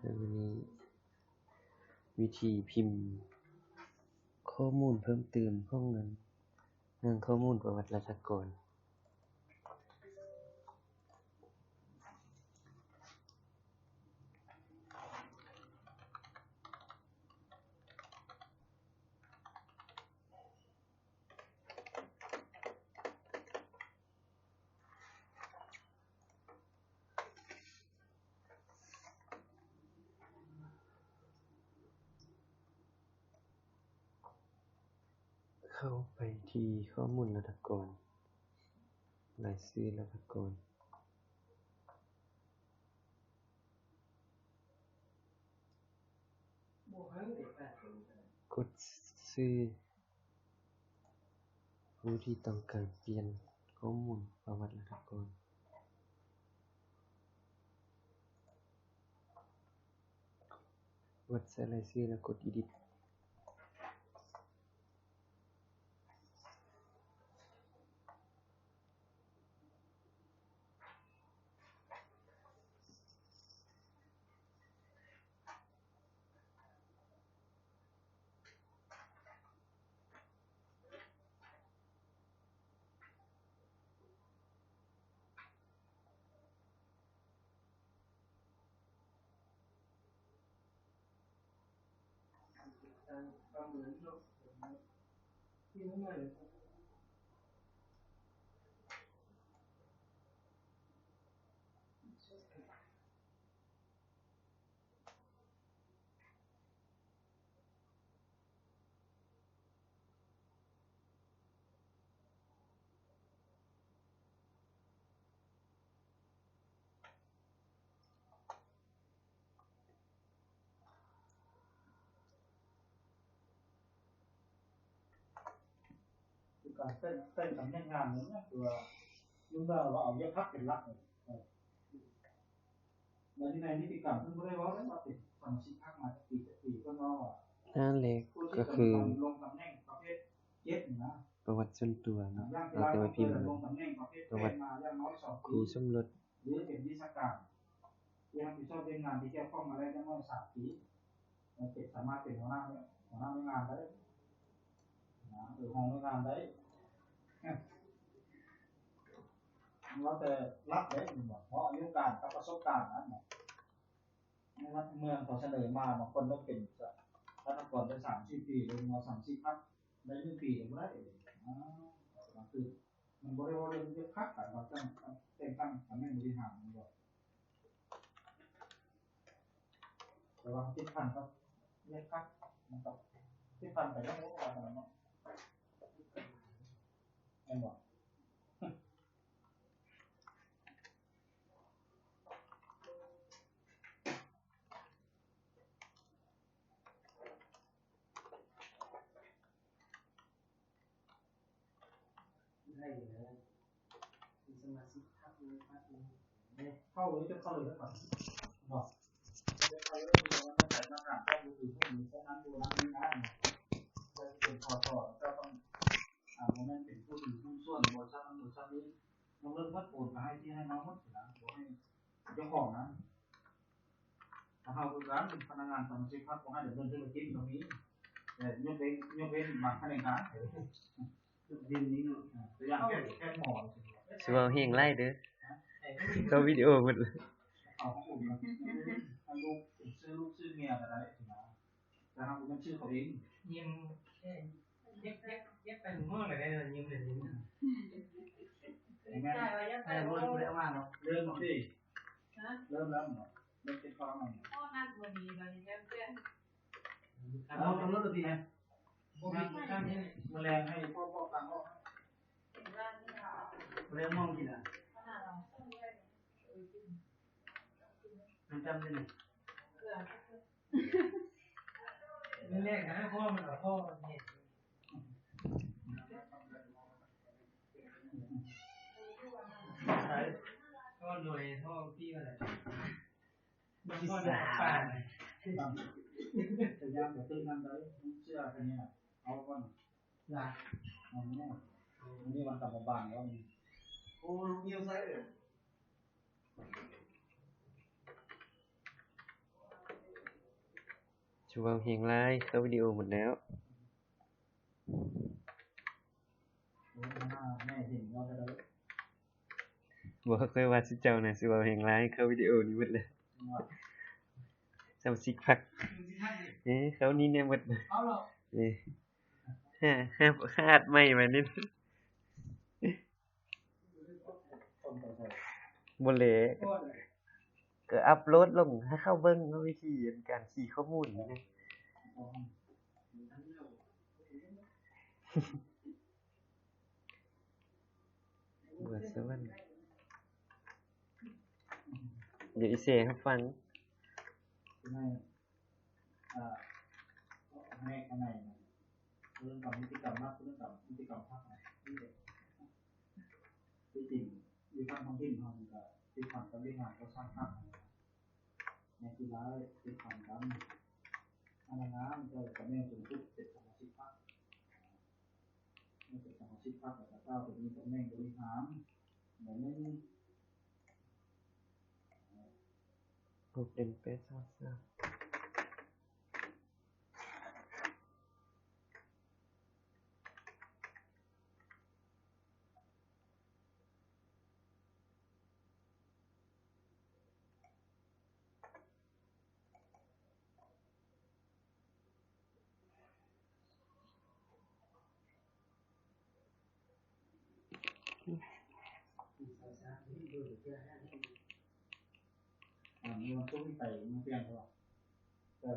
วันนี้วิธีพิมพ์ข้อมูลเพิ่มเติมของเรื่องข้อมูลประวัติราษฎรเข้าไปที่ข้อมูลรัฐกรรายชื่อรัฐกรกดชื่อผู้ที่ต้องการเปลี่ยนข้อมูลประวัติรัฐกรกดใส่รายชื่อแล้วกด editการเต้นตำแหน่งงานนี้นะตัวยุ่งเราเอาเยอะพักเป็นหลักเลยในนิติกรรมเพิ่งได้ว่าได้มาติดสมาชิกพรรคมาปีก็น้อยนั่นเล็กก็คือลงตำแหน่งประเภทเจ็ดนะประวัติส่วนตัวเนาะเราจะมาพิมพ์ประวัติคู่สมรสหรือเป็นวิชาการที่รับผิดชอบเรื่องงานที่เกี่ยวข้องมาแล้วน้อย3 ปีสามารถเป็นหัวหน้างานได้นะหรือห้องงานได้เราแต่รับได้เพราะอายุการกับประสบการณ์นั้นในรัฐเมืองเขาเสนอมาบางคนต้องเป็นรัฐกรได้30 ปีหรือมา30 พักได้1 ปีได้คือมันบริวารเรื่องเยอะพักแต่เราต้องแต่งตั้งตำแหน่งบริหารมันก่อนแต่ว่าที่พันก็เยอะพักมันก็ที่พันไปแล้วอะไรเนาะไอ้บอกได้เลยสมาชิกพรรคนี้เข้าเลยจะเข้าเลยแล้วก่อนบอกจะเข้าเลยว่าจะใส่หน้ากากเข้าดูพวกนี้เพราะนั้นดูนั้นไม่ได้จะเป็นพอต่อก็ต้องโมเมนต์เป็นผู้ถือหุ้นส่วนบริษัทนั้นนี้น้องเริ่มพัดโอนมาให้ที่ให้น้องมัดนะบอกให้เจ้าของนะถ้าเขาคือการเป็นพนักงานสมาชิกพรรคของให้เดินเรื่องธุรกิจตรงนี้แต่ยกเว้นบางขั้นตอนดินนี้เนาะตัวอย่างแค่หมอสิว่าเฮงไล่เด้อก็วิดีโอหมดเลยเอาของผมนะลูกชื่อเมียอะไรนะแต่ทำเป็นชื่อเขาเองยิ้มเย็บเป็นเมื่อไหร่ได้เลยยิ้มเลยยิ้มรุ่นแล้วมาเนาะเริ่มสิเริ่มแล้วเนาะเริ่มติดต่อมาพ่อนั่งวันนี้เราเนี่ยเพื่อนเอารถดีนะพวกนี้ข้างนี้แมลงให้พ่อฟังว่าแมลงมองกินอ่ะมันจำได้ไหมนี่แรกนะพ่อมันกับพ่อเนี่ยก็หน่วยท่อพี่อะไรมันก็หน่วยป่านจะยากจะตื่นนั่นเลยเชื่อแค่นี้นะเอาก่อนนะเอาเนี่ยวันนี้วันกลับมาบ้านแล้วนี่โอ้ลูกเงี้ยวใส่เลย สิเว้าแฮงหลายเข้าวิดีโอหมดแล้ว แม่เห็นว่าจะได้ บ่ค่อยว่าสิเจ้าน่ะสิเว้าแฮงหลายเข้าวิดีโอนี้หมดแล้ว ว่า จำซิกพักเขานี่เนี่ยหมด เอาหรอ ห้าอัดใหม่มานิด คนต่อไป บ่แหละ ก็เลย ก็อัปโหลดลงให้เข้าเบิ่งว่าวิธีการขี่ข้อมูลนี่นะเบื่อซะมันเดี๋ยวอีเซ่ให้ฟัง ให้ให้ข้างในเรื่องกับนิติกรรมมากเรื่องกับนิติกรรมภาคไหนที่จริงมีความท้องถิ่นเขาจะที่ความต้องได้งานก็สร้างภาคในกีฬาที่ความกันอันนั้นก็จะแม่จนทุกเป็นสมาชิกภาคไม่เป็นสมาชิกภาคแต่ก็เป็นมีตำแหน่งบริหารเหมือนนั้น เป็นเป็ดซะมันต้องไปมันเปลี่ยนตลอดแต่